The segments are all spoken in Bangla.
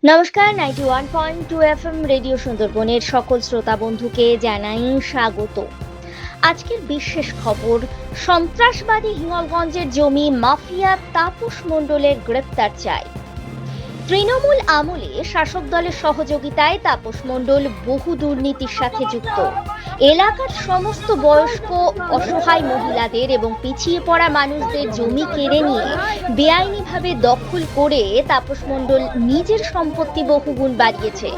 নমস্কার, 91.2 FM রেডিও সুন্দরবনের সকল শ্রোতা বন্ধুকে জানাই স্বাগত। আজকের বিশেষ খবর, সন্ত্রাসবাদী হিঙ্গলগঞ্জের জমি মাফিয়া তাপস মণ্ডলের গ্রেপ্তার চাই। তৃণমূল আমলে শাসক দলের সহযোগিতায় তাপস মণ্ডল বহু দুর্নীতির সাথে যুক্ত। এলাকার সমস্ত বয়স্ক অসহায় মহিলাদের এবং পিছিয়ে পড়া মানুষদের জমি কেড়ে নিয়ে বেআইনিভাবে দখল করে তাপস মণ্ডল নিজের সম্পত্তি বহুগুণ বাড়িয়েছে।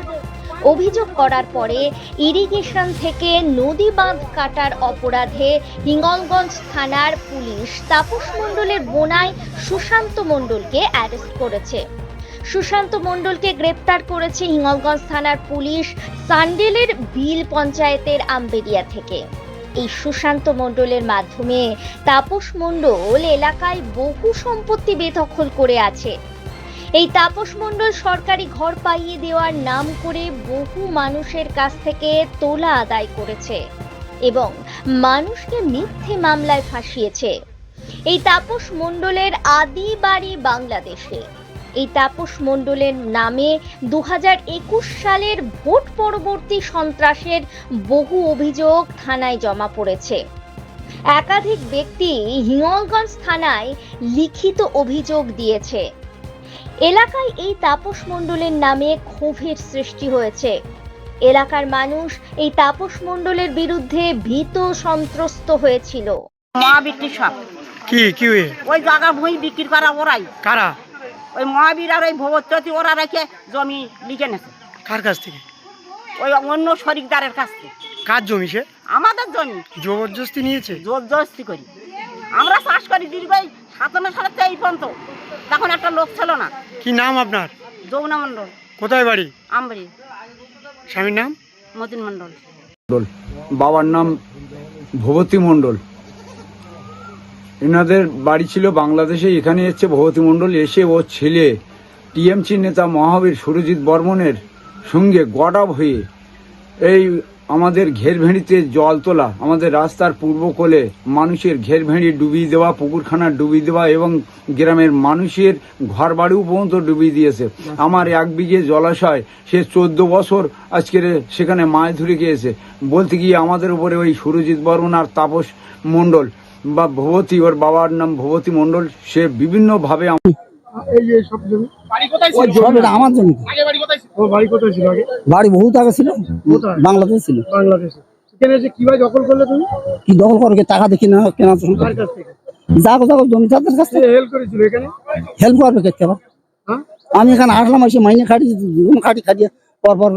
অভিযোগ করার পরে ইরিগেশন থেকে নদী বাঁধ কাটার অপরাধে হিঙ্গলগঞ্জ থানার পুলিশ তাপস মণ্ডলের বোনাই সুশান্ত মণ্ডলকে অ্যারেস্ট করেছে। সুশান্ত মণ্ডলকে গ্রেপ্তার করেছে হিঙ্গলগঞ্জ থানার পুলিশ সান্ডেলের বিল পঞ্চায়েতের আমবেরিয়া থেকে। এই সুশান্ত মণ্ডলের মাধ্যমে তাপস মণ্ডল এলাকায় বহু সম্পত্তি বেদখল করে আছে। এই তাপস মণ্ডল সরকারি ঘর পাইয়ে দেওয়ার নাম করে বহু মানুষের কাছ থেকে তোলা আদায় করেছে এবং মানুষকে মিথ্যে মামলায় ফাঁসিয়েছে। এই তাপস মণ্ডলের আদি বাড়ি বাংলাদেশে। এই তাপস মণ্ডলের নামে 2021 সালের ভোট পরবর্তী সন্ত্রাসের বহু অভিযোগ থানায় জমা পড়েছে। একাধিক ব্যক্তি হিঙ্গলগঞ্জ থানায় লিখিত অভিযোগ দিয়েছে। এলাকায় এই তাপস মণ্ডলের নামে ক্ষোভের সৃষ্টি হয়েছে। এলাকার মানুষ এই তাপস মণ্ডলের বিরুদ্ধে ভীত সন্ত্রস্ত হয়েছিল। মহাবীর সব কি ওই জায়গা ভূমি বিক্রি করা ওরাই, কারা? ওই মহাবীর আর ওই ভগবতী ওরা রেখে জমি লিখে নেছে। কার কাছ থেকে? ওই অন্য শরিকদারের কাছ থেকে। কার জমি সে? আমাদের জমি জবরদস্তি নিয়েছে? জোর জবরদস্তি করি আমরা চাষ করি দীর্ঘ 57 সালের থেকে এই পর্যন্ত। তখন একটা লোক ছিল না। কি নাম আপনার? যমুনা মণ্ডল। কোথায় বাড়ি? আমবাড়ি। স্বামীর নাম? মতিন মণ্ডল। বাবার নাম ভবতী মণ্ডল। এনাদের বাড়ি ছিল বাংলাদেশে। এখানে এসছে ভবতী মণ্ডল, এসে ও ছেলে টিএমসি নেতা মহাবীর সুরজিৎ বর্মনের সঙ্গে গডাব হয়ে এই আমাদের ঘেরভেড়িতে জল তোলা, আমাদের রাস্তার পূর্ব কোলে মানুষের ঘেরভেড়ি ডুবিয়ে দেওয়া, পুকুরখানা ডুবিয়ে দেওয়া এবং গ্রামের মানুষের ঘর বাড়িও পর্যন্ত ডুবিয়ে দিয়েছে। আমার 1 বিঘে জলাশয়, সে 14 বছর আজকের সেখানে মাছ ধরে গিয়েছে। বলতে গিয়ে আমাদের উপরে ওই সুরজিৎ বর্মন আর তাপস মণ্ডল বা ভবতী, ওর বাবার নাম ভবতী মণ্ডল, সে বিভিন্নভাবে এই যে সব জমি ওই জমিটা আমার জমি। ওর বাড়ি কোথায় ছিল আগে? বাড়ি বহুত আগে ছিল, কোথায়? বাংলাদেশ ছিল। বাংলাদেশে। সেখানে এসে কিভাবে দখল করলে তুমি? কি দখল করে টাকা দেখি না কেনা কার কাছ থেকে? যাগো যাগো জমিদারদের কাছ থেকে হেল্প করেছিল এখানে? হেল্প করবে কে আবার? হ্যাঁ? আমি এখানে আসলাম, এসে মাইনে খাটিয়ে পরপর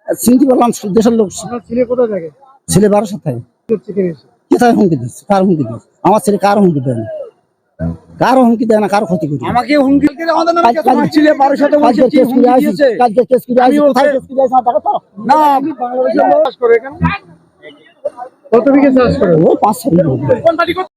চিনতে পারলাম দেশের লোক। আপনার ছেলে কোথায় থাকে? ছেলে 12 থাকে। সেখানে এসে কোথায় হুমকি দিচ্ছে? কার হুমকি দিচ্ছে? আমার ছেলে কার হুমকি দেয় না, কারো হুমকি দেয় না, কারো ক্ষতি করি আমাকে হুমকি দিতে আমাদের নামে কেস আমার ছেলে 12 সাথে বলছে কি হুমকি দিয়েছে। কালকে কেস করে আসি, কোথায় কেস করে আসি দেখো তো। না, আপনি বাংলাদেশে চাষ করে এখানে কত বিঘে চাষ করে? ও 5-6 বিঘা।